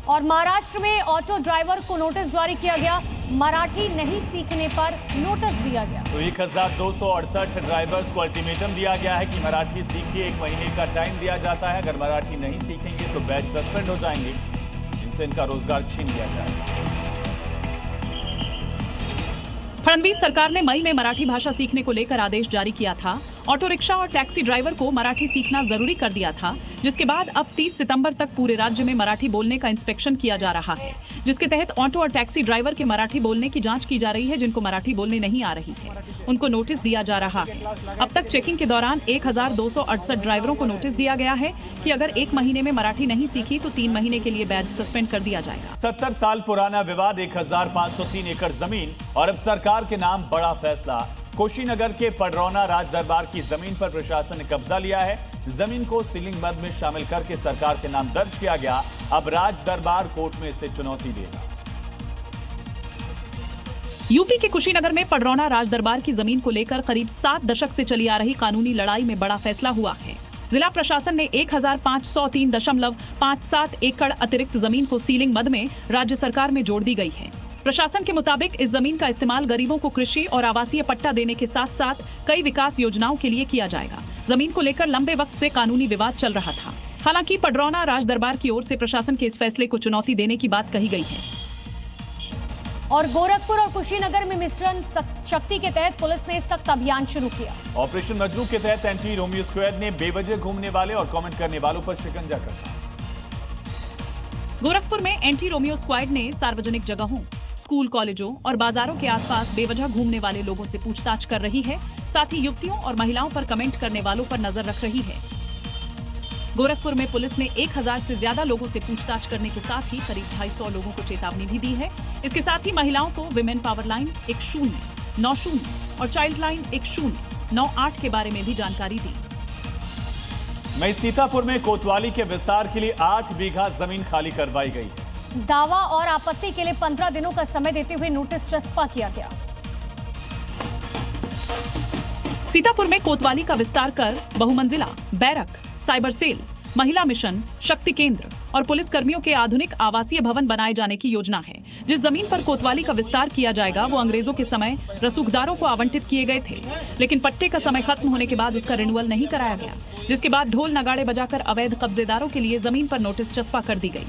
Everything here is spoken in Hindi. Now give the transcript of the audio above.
और महाराष्ट्र में ऑटो ड्राइवर को नोटिस जारी किया गया। मराठी नहीं सीखने पर नोटिस दिया गया। तो 1268 ड्राइवर्स को अल्टीमेटम दिया गया है कि मराठी सीखिए। 1 महीने का टाइम दिया जाता है। अगर मराठी नहीं सीखेंगे तो बैच सस्पेंड हो जाएंगे, इनसे इनका रोजगार छीन लिया जाएगा। फडणवीस सरकार ने मई में मराठी भाषा सीखने को लेकर आदेश जारी किया था। ऑटो रिक्शा और टैक्सी ड्राइवर को मराठी सीखना जरूरी कर दिया था, जिसके बाद अब 30 सितंबर तक पूरे राज्य में मराठी बोलने का इंस्पेक्शन किया जा रहा है, जिसके तहत ऑटो और टैक्सी ड्राइवर के मराठी बोलने की जांच की जा रही है। जिनको मराठी बोलने नहीं आ रही है उनको नोटिस दिया जा रहा है। अब तक चेकिंग के दौरान 1268 ड्राइवरों को नोटिस दिया गया है कि अगर 1 महीने में मराठी नहीं सीखी तो 3 महीने के लिए बैच सस्पेंड कर दिया जाएगा। 70 साल पुराना विवाद, 1503 एकड़ जमीन और अब सरकार के नाम बड़ा फैसला। कुशीनगर के पडरौना राज दरबार की जमीन पर प्रशासन ने कब्जा लिया है। जमीन को सीलिंग मद में शामिल करके सरकार के नाम दर्ज किया गया। अब राज दरबार कोर्ट में इसे चुनौती देगा। यूपी के कुशीनगर में पडरौना राज दरबार की जमीन को लेकर करीब 7 दशक से चली आ रही कानूनी लड़ाई में बड़ा फैसला हुआ है। जिला प्रशासन ने 1503.57 एकड़ अतिरिक्त जमीन को सीलिंग मद में राज्य सरकार में जोड़ दी गई है। प्रशासन के मुताबिक इस जमीन का इस्तेमाल गरीबों को कृषि और आवासीय पट्टा देने के साथ साथ कई विकास योजनाओं के लिए किया जाएगा। जमीन को लेकर लंबे वक्त से कानूनी विवाद चल रहा था। हालांकि पडरौना राज दरबार की ओर से प्रशासन के इस फैसले को चुनौती देने की बात कही गई है। और गोरखपुर और कुशीनगर में मिश्रण शक्ति के तहत पुलिस ने सख्त अभियान शुरू किया। ऑपरेशन मजनू के तहत एंटी रोमियो स्क्वाड ने बेवजह घूमने वाले और कमेंट करने वालों पर शिकंजा कसा। गोरखपुर में एंटी रोमियो स्क्वाड ने सार्वजनिक जगहों, स्कूल, कॉलेजों और बाजारों के आसपास बेवजह घूमने वाले लोगों से पूछताछ कर रही है। साथ ही युवतियों और महिलाओं पर कमेंट करने वालों पर नजर रख रही है। गोरखपुर में पुलिस ने 1000 से ज्यादा लोगों से पूछताछ करने के साथ ही करीब 250 लोगों को चेतावनी भी दी है। इसके साथ ही महिलाओं को विमेन पावर लाइन 1090 और चाइल्ड लाइन 1098 के बारे में भी जानकारी दी। वहीं सीतापुर में कोतवाली के विस्तार के लिए 8 बीघा जमीन खाली करवाई गई है। दावा और आपत्ति के लिए 15 दिनों का समय देते हुए नोटिस चस्पा किया गया। सीतापुर में कोतवाली का विस्तार कर बहुमंजिला बैरक, साइबर सेल, महिला मिशन, शक्ति केंद्र और पुलिस कर्मियों के आधुनिक आवासीय भवन बनाए जाने की योजना है। जिस जमीन पर कोतवाली का विस्तार किया जाएगा वो अंग्रेजों के समय रसूखदारों को आवंटित किए गए थे, लेकिन पट्टे का समय खत्म होने के बाद उसका रिन्यूअल नहीं कराया गया, जिसके बाद ढोल नगाड़े बजाकर अवैध कब्जेदारों के लिए जमीन पर नोटिस चस्पा कर दी गई।